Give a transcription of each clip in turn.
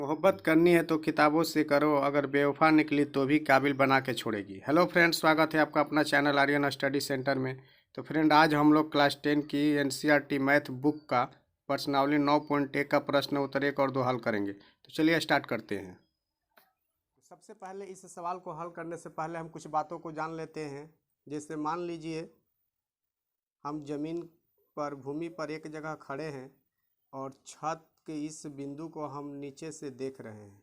मोहब्बत करनी है तो किताबों से करो, अगर बेवफा निकली तो भी काबिल बना के छोड़ेगी। हेलो फ्रेंड, स्वागत है आपका अपना चैनल आर्यन स्टडी सेंटर में। तो फ्रेंड, आज हम लोग क्लास 10 की एनसीईआरटी मैथ बुक का प्रश्नावली 9.1 का प्रश्न उत्तर 1 और 2 हल करेंगे। तो चलिए स्टार्ट करते हैं। सबसे पहले इस सवाल को हल करने से पहले हम कुछ बातों को जान लेते हैं। जैसे मान लीजिए हम जमीन पर भूमि पर एक जगह खड़े हैं और छत के इस बिंदु को हम नीचे से देख रहे हैं।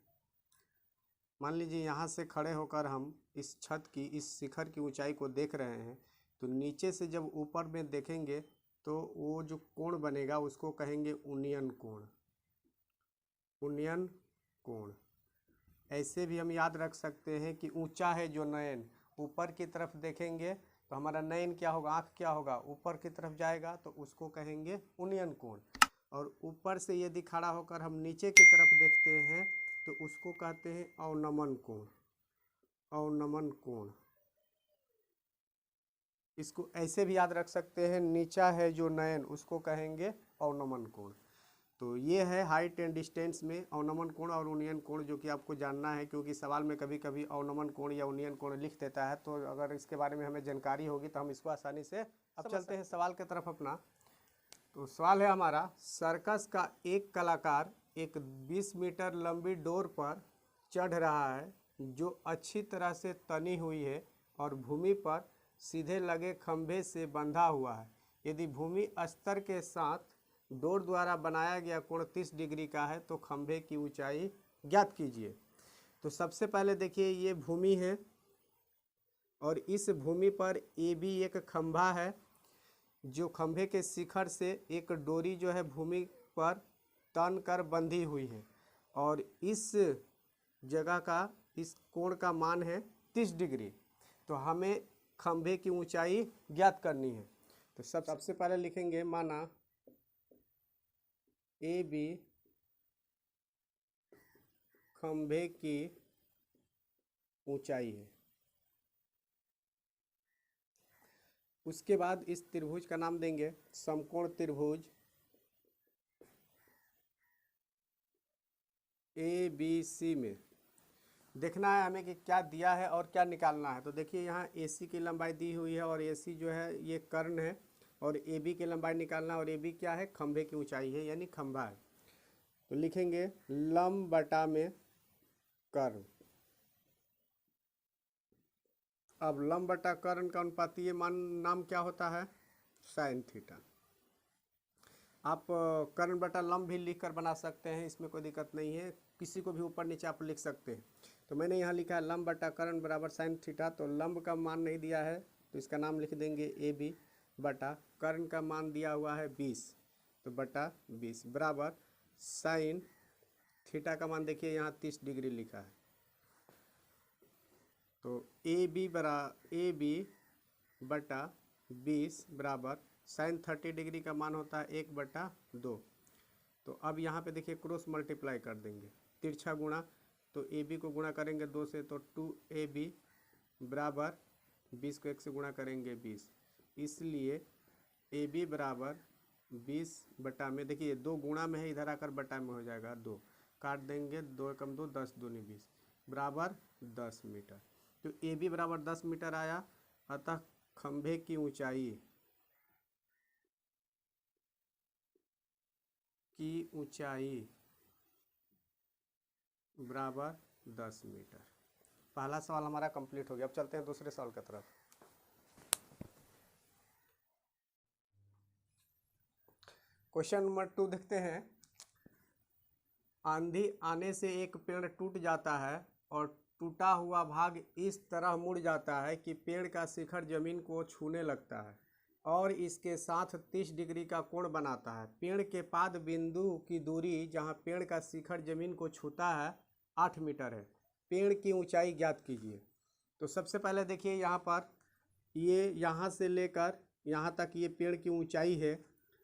मान लीजिए यहाँ से खड़े होकर हम इस छत की इस शिखर की ऊंचाई को देख रहे हैं, तो नीचे से जब ऊपर में देखेंगे तो वो जो कोण बनेगा उसको कहेंगे उन्नयन कोण। उन्नयन कोण ऐसे भी हम याद रख सकते हैं कि ऊंचा है जो नयन, ऊपर की तरफ देखेंगे तो हमारा नयन क्या होगा, आँख क्या होगा, ऊपर की तरफ जाएगा तो उसको कहेंगे उन्नयन कोण। और ऊपर से यदि खड़ा होकर हम नीचे की तरफ देखते हैं तो उसको कहते हैं अवनमन कोण। अवनमन कोण इसको ऐसे भी याद रख सकते हैं, नीचा है जो नयन उसको कहेंगे अवनमन कोण। तो ये है हाइट एंड डिस्टेंस में अवनमन कोण और उन्नयन कोण, जो कि आपको जानना है क्योंकि सवाल में कभी कभी अवनमन कोण या उन्नयन कोण लिख देता है। तो अगर इसके बारे में हमें जानकारी होगी तो हम इसको आसानी से अब चलते हैं सवाल की तरफ अपना। तो सवाल है हमारा, सर्कस का एक कलाकार एक 20 मीटर लंबी डोर पर चढ़ रहा है जो अच्छी तरह से तनी हुई है और भूमि पर सीधे लगे खंभे से बंधा हुआ है। यदि भूमि स्तर के साथ डोर द्वारा बनाया गया कोण 30 डिग्री का है तो खंभे की ऊंचाई ज्ञात कीजिए। तो सबसे पहले देखिए, ये भूमि है और इस भूमि पर ए भी एक खंभा है जो खंभे के शिखर से एक डोरी जो है भूमि पर तन कर बंधी हुई है और इस जगह का इस कोण का मान है 30 डिग्री। तो हमें खंभे की ऊंचाई ज्ञात करनी है। तो सबसे पहले लिखेंगे, माना ए बी खंभे की ऊंचाई है। उसके बाद इस त्रिभुज का नाम देंगे समकोण त्रिभुज ए बी सी में। देखना है हमें कि क्या दिया है और क्या निकालना है। तो देखिए, यहाँ ए सी की लंबाई दी हुई है और ए सी जो है ये कर्ण है और ए बी की लंबाई निकालना है और ए बी क्या है, खंभे की ऊंचाई है यानी खंभा है। तो लिखेंगे लंब बटा में कर्ण। अब लंब बटा कर्ण का अनुपातीय मान नाम क्या होता है, साइन थीटा। आप कर्ण बटा लंब भी लिख कर बना सकते हैं, इसमें कोई दिक्कत नहीं है, किसी को भी ऊपर नीचे आप लिख सकते हैं। तो मैंने यहाँ लिखा है लंब बटा कर्ण बराबर साइन थीटा। तो लंब का मान नहीं दिया है तो इसका नाम लिख देंगे ए बी बटा कर्ण का मान दिया हुआ है 20, तो बटा 20 बराबर साइन थीटा का मान देखिए यहाँ 30 डिग्री लिखा है। तो ए बी बटा 20 बराबर साइन 30 डिग्री का मान होता है 1/2। तो अब यहाँ पे देखिए क्रॉस मल्टीप्लाई कर देंगे, तिरछा गुणा। तो ए बी को गुणा करेंगे 2 से तो 2ab बराबर 20 को 1 से गुणा करेंगे 20, इसलिए ए बी बराबर 20 बटा में, देखिए 2 गुणा में है, इधर आकर बटा में हो जाएगा 2, काट देंगे 2 एकम 2, 10 दूनी 20 बराबर 10 मीटर। तो ए बी बराबर 10 मीटर आया। अतः खंभे की ऊंचाई बराबर 10 मीटर। पहला सवाल हमारा कंप्लीट हो गया। अब चलते हैं दूसरे सवाल की तरफ। क्वेश्चन नंबर 2 देखते हैं। आंधी आने से एक पेड़ टूट जाता है और टूटा हुआ भाग इस तरह मुड़ जाता है कि पेड़ का शिखर जमीन को छूने लगता है और इसके साथ 30 डिग्री का कोण बनाता है। पेड़ के पाद बिंदु की दूरी जहां पेड़ का शिखर जमीन को छूता है 8 मीटर है। पेड़ की ऊंचाई ज्ञात कीजिए। तो सबसे पहले देखिए, यहाँ पर ये यहाँ से लेकर यहाँ तक ये पेड़ की ऊंचाई है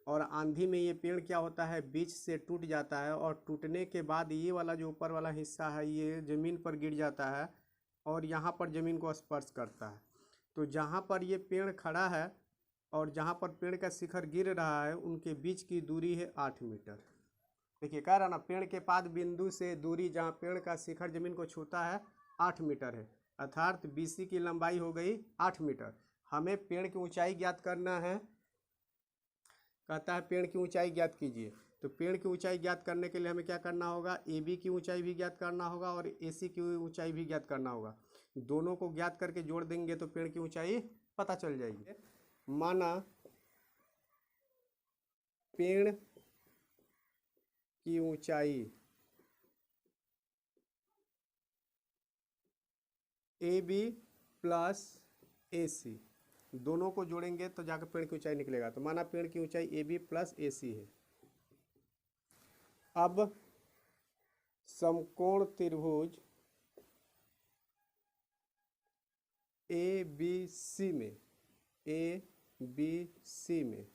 और आंधी में ये पेड़ क्या होता है, बीच से टूट जाता है और टूटने के बाद ये वाला जो ऊपर वाला हिस्सा है ये ज़मीन पर गिर जाता है और यहाँ पर ज़मीन को स्पर्श करता है। तो जहाँ पर ये पेड़ खड़ा है और जहाँ पर पेड़ का शिखर गिर रहा है उनके बीच की दूरी है 8 मीटर। देखिए कह रहा ना, पेड़ के पाद बिंदु से दूरी जहाँ पेड़ का शिखर जमीन को छूता है 8 मीटर है, अर्थात बीसी की लंबाई हो गई 8 मीटर। हमें पेड़ की ऊंचाई ज्ञात करना है, कहता है पेड़ की ऊंचाई ज्ञात कीजिए। तो पेड़ की ऊंचाई ज्ञात करने के लिए हमें क्या करना होगा, ए बी की ऊंचाई भी ज्ञात करना होगा और ए सी की ऊंचाई भी ज्ञात करना होगा। दोनों को ज्ञात करके जोड़ देंगे तो पेड़ की ऊंचाई पता चल जाएगी। माना पेड़ की ऊंचाई ए बी प्लस ए सी, दोनों को जोड़ेंगे तो जाकर पेड़ की ऊंचाई निकलेगा। तो माना पेड़ की ऊंचाई ए बी प्लस ए सी है। अब समकोण त्रिभुज ए बी सी में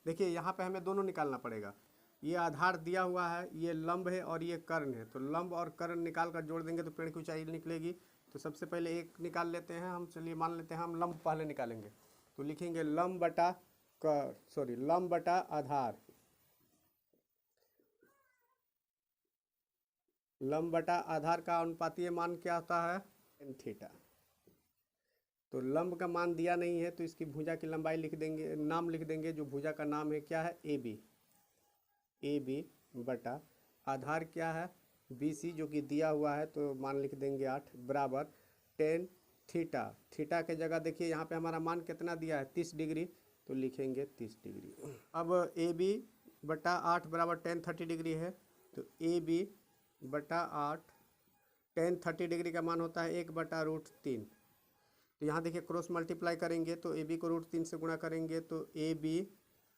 देखिए यहाँ पे हमें दोनों निकालना पड़ेगा। ये आधार दिया हुआ है, ये लंब है और ये कर्ण है। तो लंब और कर्ण निकाल कर जोड़ देंगे तो पेड़ की ऊंचाई निकलेगी। तो सबसे पहले एक निकाल लेते हैं हम, चलिए मान लेते हैं हम लंब पहले निकालेंगे। तो लिखेंगे लंब बटा आधार, लंब बटा आधार का अनुपातीय मान क्या होता है, tan थीटा। तो लंब का मान दिया नहीं है तो इसकी भुजा की लंबाई लिख देंगे, नाम लिख देंगे, जो भुजा का नाम है क्या है, ए बी बटा आधार क्या है, बी सी, जो कि दिया हुआ है तो मान लिख देंगे 8 बराबर tan थीटा। थीटा के जगह देखिए यहाँ पे हमारा मान कितना दिया है, 30 डिग्री, तो लिखेंगे 30 डिग्री। अब ए बी बटा 8 बराबर tan 30 डिग्री है। तो ए बी बटा 8 tan 30 डिग्री का मान होता है 1/√3। तो यहाँ देखिए क्रॉस मल्टीप्लाई करेंगे तो ए बी को √3 से गुणा करेंगे तो ए बी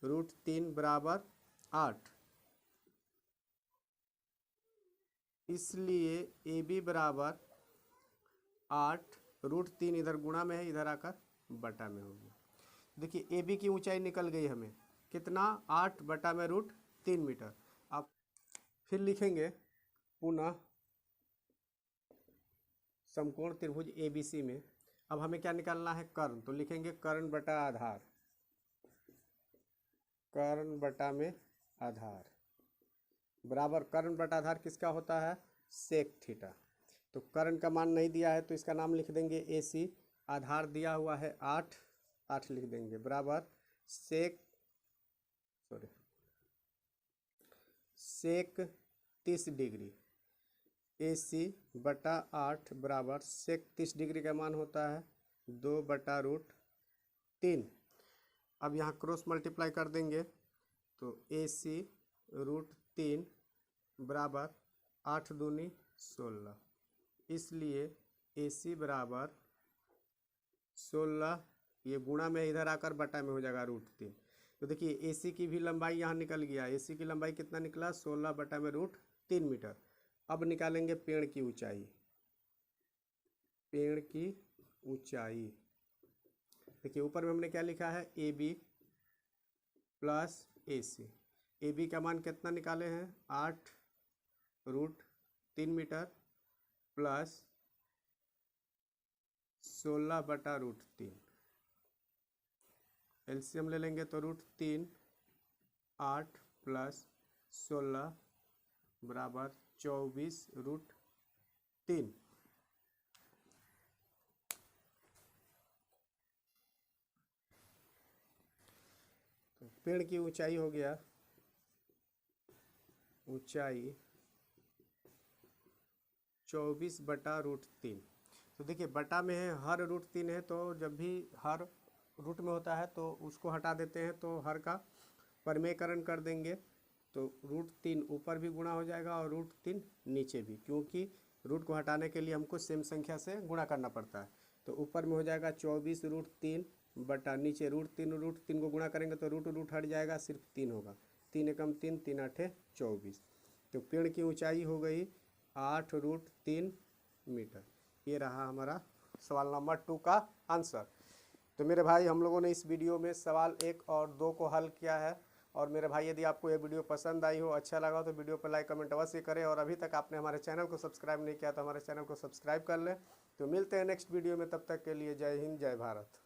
√3 बराबर 8। इसलिए ए बी बराबर 8, √3 इधर गुणा में है, इधर आकर बटा में हो गया। देखिए ए बी की ऊंचाई निकल गई हमें कितना, 8 बटा में √3 मीटर। अब फिर लिखेंगे पुनः समकोण त्रिभुज ए बी सी में। अब हमें क्या निकालना है, कर्ण। तो लिखेंगे कर्ण बटा आधार, कर्ण बटा में आधार बराबर कर्ण बटा आधार किसका होता है, सेक थीटा। तो कर्ण का मान नहीं दिया है तो इसका नाम लिख देंगे ए सी, आधार दिया हुआ है 8 लिख देंगे बराबर सेक 30 डिग्री, ए सी बटा 8 बराबर सेक 30 डिग्री का मान होता है 2/√3। अब यहाँ क्रॉस मल्टीप्लाई कर देंगे तो ए सी √3 बराबर 8 दूनी 16, इसलिए ए सी बराबर 16, ये गुणा में इधर आकर बटा में हो जाएगा √3। तो देखिए ए सी की भी लंबाई यहाँ निकल गया, ए सी की लंबाई कितना निकला, 16 बटा में √3 मीटर। अब निकालेंगे पेड़ की ऊंचाई, पेड़ की ऊंचाई देखिए ऊपर में हमने क्या लिखा है, A B plus A C. A B का मान कितना निकाले हैं, 8√3 मीटर प्लस 16 बटा √3। एलसीएम ले लेंगे तो √3, 8 प्लस 16 बराबर 24√3। तो पेड़ की ऊंचाई हो गया, ऊंचाई 24 बटा √3। तो देखिए बटा में है, हर √3 है, तो जब भी हर रूट में होता है तो उसको हटा देते हैं, तो हर का परमेयकरण कर देंगे तो √3 ऊपर भी गुणा हो जाएगा और √3 नीचे भी, क्योंकि रूट को हटाने के लिए हमको सेम संख्या से गुणा करना पड़ता है। तो ऊपर में हो जाएगा 24√3 बटा नीचे √3 को गुणा करेंगे तो रूट हट जाएगा, सिर्फ 3 होगा, 3 एकम 3, 3 8 24। तो पेड़ की ऊंचाई हो गई 8√3 मीटर। ये रहा हमारा सवाल नंबर 2 का आंसर। तो मेरे भाई हम लोगों ने इस वीडियो में सवाल 1 और 2 को हल किया है। और मेरे भाई यदि आपको ये वीडियो पसंद आई हो, अच्छा लगा हो, तो वीडियो पर लाइक कमेंट अवश्य करें। और अभी तक आपने हमारे चैनल को सब्सक्राइब नहीं किया तो हमारे चैनल को सब्सक्राइब कर लें। तो मिलते हैं नेक्स्ट वीडियो में, तब तक के लिए जय हिंद जय भारत।